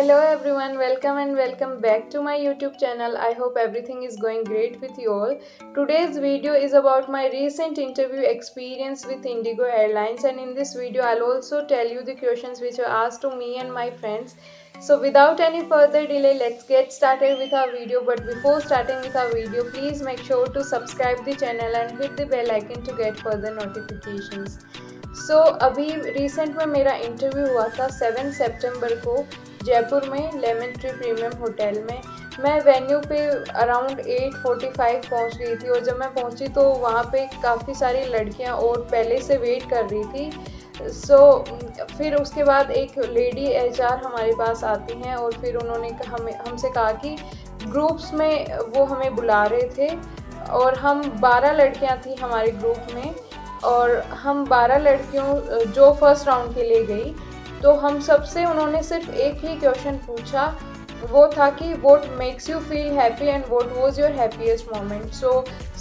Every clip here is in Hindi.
Hello everyone, welcome back to my YouTube channel. I hope everything is going great with you all. Today's video is about my recent interview experience with Indigo Airlines, and in this video I'll also tell you the questions which were asked to me and my friends. So without any further delay, let's get started with our video. But before starting with our video, please make sure to subscribe the channel and hit the bell icon to get further notifications. अभी रिसेंट में मेरा इंटरव्यू हुआ था 7 सितंबर को जयपुर में लेमन ट्री प्रीमियम होटल में। मैं वेन्यू पे अराउंड 8:45 पहुंच गई थी, और जब मैं पहुंची तो वहाँ पे काफ़ी सारी लड़कियां और पहले से वेट कर रही थी। फिर उसके बाद एक लेडी एचआर हमारे पास आती हैं, और फिर उन्होंने हमसे कहा कि ग्रुप्स में वो हमें बुला रहे थे, और हम 12 लड़कियां थी हमारे ग्रुप में, और हम 12 लड़कियों जो फर्स्ट राउंड के लिए गई, तो हम सबसे उन्होंने सिर्फ एक ही क्वेश्चन पूछा। वो था कि what makes you feel happy and what was your happiest moment.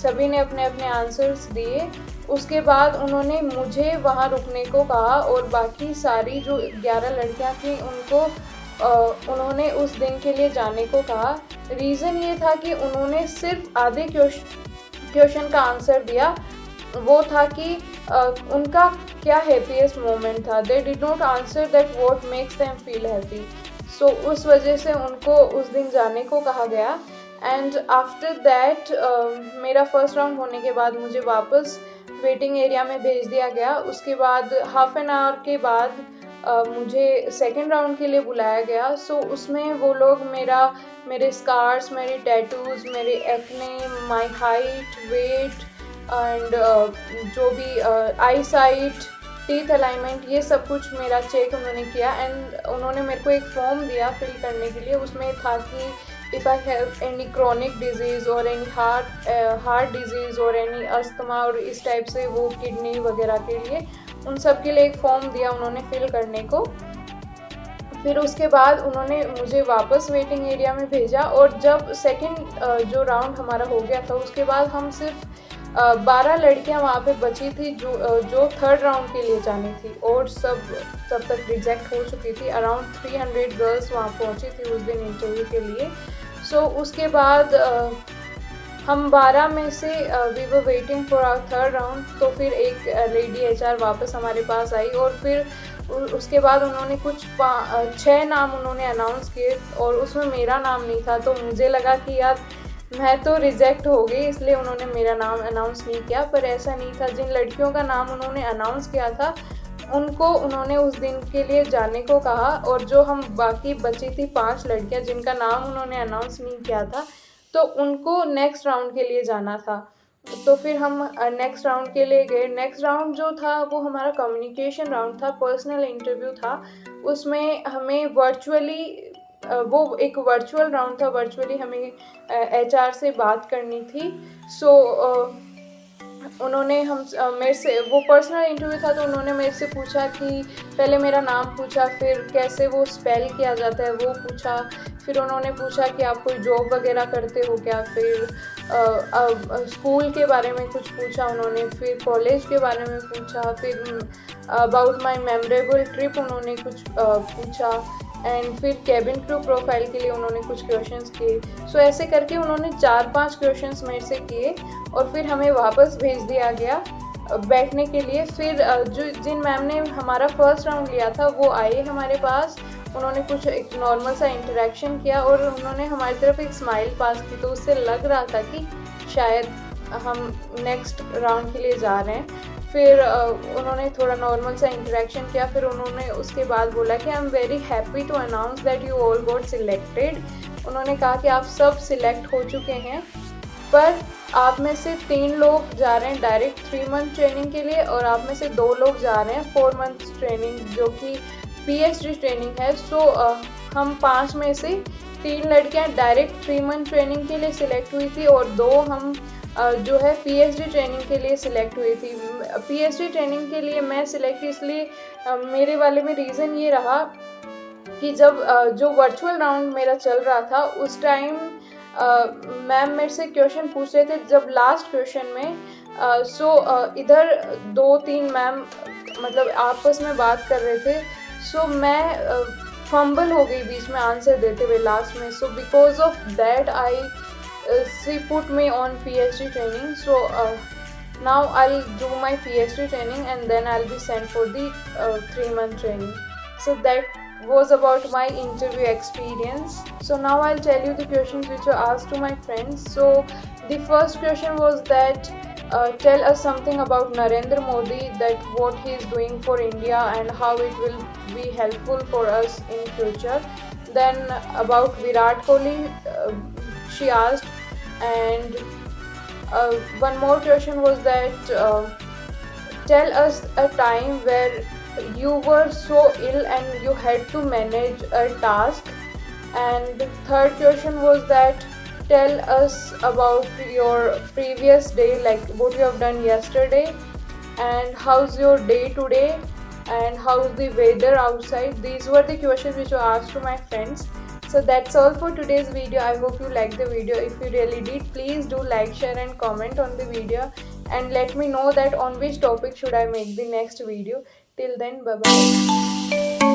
सभी ने अपने अपने आंसर्स दिए। उसके बाद उन्होंने मुझे वहाँ रुकने को कहा, और बाकी सारी जो 11 लड़कियाँ थी उन्होंने उस दिन के लिए जाने को कहा। रीज़न ये था कि उन्होंने सिर्फ आधे क्वेश्चन का आंसर दिया। वो था कि उनका क्या हैप्पीएस्ट मोमेंट था। They did not answer that what makes them feel happy. उस वजह से उनको उस दिन जाने को कहा गया। एंड आफ्टर दैट मेरा फर्स्ट राउंड होने के बाद मुझे वापस वेटिंग एरिया में भेज दिया गया। उसके बाद हाफ एन आवर के बाद मुझे सेकेंड राउंड के लिए बुलाया गया। उसमें वो लोग मेरे स्कार्स, मेरे टैटूज़, मेरे acne, my height, weight and जो भी आई साइट, टीथ अलाइनमेंट, ये सब कुछ मेरा चेक उन्होंने किया। एंड उन्होंने मेरे को एक फॉर्म दिया फिल करने के लिए। उसमें था कि if I have any chronic disease और एनी हार्ट डिजीज़ और एनी अस्थमा, और इस टाइप से वो किडनी वगैरह के लिए, उन सब के लिए एक फॉर्म दिया उन्होंने फिल करने को। फिर उसके बाद उन्होंने मुझे वापस वेटिंग एरिया में भेजा, और जब सेकंड जो राउंड हमारा हो गया था, उसके बाद हम सिर्फ 12 लड़कियां वहाँ पे बची थी जो थर्ड राउंड के लिए जानी थी, और तब तक रिजेक्ट हो चुकी थी। अराउंड 300 गर्ल्स वहाँ पहुँची थी उस दिन इंटरव्यू के लिए। उसके बाद हम 12 में से we were waiting for our third round. तो फिर एक लेडी एचआर वापस हमारे पास आई, और फिर उसके बाद उन्होंने कुछ 6 नाम उन्होंने अनाउंस किए, और उसमें मेरा नाम नहीं था। तो मुझे लगा कि यार मैं तो रिजेक्ट हो गई, इसलिए उन्होंने मेरा नाम अनाउंस नहीं किया। पर ऐसा नहीं था। जिन लड़कियों का नाम उन्होंने अनाउंस किया था उनको उन्होंने उस दिन के लिए जाने को कहा, और जो हम बाकी बची थी 5 लड़कियां जिनका नाम उन्होंने अनाउंस नहीं किया था, तो उनको नेक्स्ट राउंड के लिए जाना था। तो फिर हम नेक्स्ट राउंड के लिए गए। नेक्स्ट राउंड जो था वो हमारा कम्युनिकेशन राउंड था, पर्सनल इंटरव्यू था। उसमें हमें वो एक वर्चुअल राउंड था। वर्चुअली हमें एचआर से बात करनी थी। उन्होंने मेरे से, वो पर्सनल इंटरव्यू था, तो उन्होंने मेरे से पूछा कि पहले मेरा नाम पूछा, फिर कैसे वो स्पेल किया जाता है वो पूछा, फिर उन्होंने पूछा कि आप कोई जॉब वगैरह करते हो क्या, फिर स्कूल के बारे में कुछ पूछा उन्होंने, फिर कॉलेज के बारे में पूछा, फिर अबाउट माय मेमोरेबल ट्रिप उन्होंने कुछ पूछा, एंड फिर कैबिन क्रू प्रोफाइल के लिए उन्होंने कुछ क्वेश्चंस किए। ऐसे करके उन्होंने 4-5 क्वेश्चंस मेरे से किए, और फिर हमें वापस भेज दिया गया बैठने के लिए। फिर जिन मैम ने हमारा फर्स्ट राउंड लिया था वो आए हमारे पास। उन्होंने कुछ एक नॉर्मल सा इंटरेक्शन किया, और उन्होंने हमारी तरफ एक स्माइल पास की, तो उससे लग रहा था कि शायद हम नेक्स्ट राउंड के लिए जा रहे हैं। फिर उन्होंने थोड़ा नॉर्मल सा इंटरेक्शन किया। फिर उन्होंने उसके बाद बोला कि I am very happy to announce that you all got selected. उन्होंने कहा कि आप सब सिलेक्ट हो चुके हैं, पर आप में से 3 लोग जा रहे हैं डायरेक्ट 3 मंथ ट्रेनिंग के लिए, और आप में से 2 लोग जा रहे हैं 4 मंथ ट्रेनिंग, जो कि पीएचडी ट्रेनिंग है। हम 5 में से 3 लड़कियां डायरेक्ट 3 मंथ ट्रेनिंग के लिए सिलेक्ट हुई थी, और 2 हम जो है पीएचडी ट्रेनिंग के लिए सिलेक्ट हुई थी। पीएचडी ट्रेनिंग के लिए मैं सिलेक्ट, इसलिए मेरे वाले में रीज़न ये रहा कि जब जो वर्चुअल राउंड मेरा चल रहा था उस टाइम मैम मेरे से क्वेश्चन पूछ रहे थे। जब लास्ट क्वेश्चन में इधर 2-3 मैम मतलब आपस में बात कर रहे थे। मैं फंबल हो गई बीच में आंसर देते हुए लास्ट में. So because of that I she put me on PhD training. So now I'll do my PhD training and then I'll be sent for the 3-month training. So that was about my interview experience. So now I'll tell you the questions which were asked to my friends. So the first question was that tell us something about Narendra Modi, that what he is doing for India and how it will be helpful for us in future. Then about Virat Kohli, she asked. And one more question was that tell us a time where you were so ill and you had to manage a task. And the third question was that tell us about your previous day, like what you have done yesterday, and how's your day today, and how's the weather outside. These were the questions which were asked to my friends. So that's all for today's video. I hope you liked the video. If you really did, please do like, share and comment on the video, and let me know that on which topic should I make the next video. Till then, bye bye.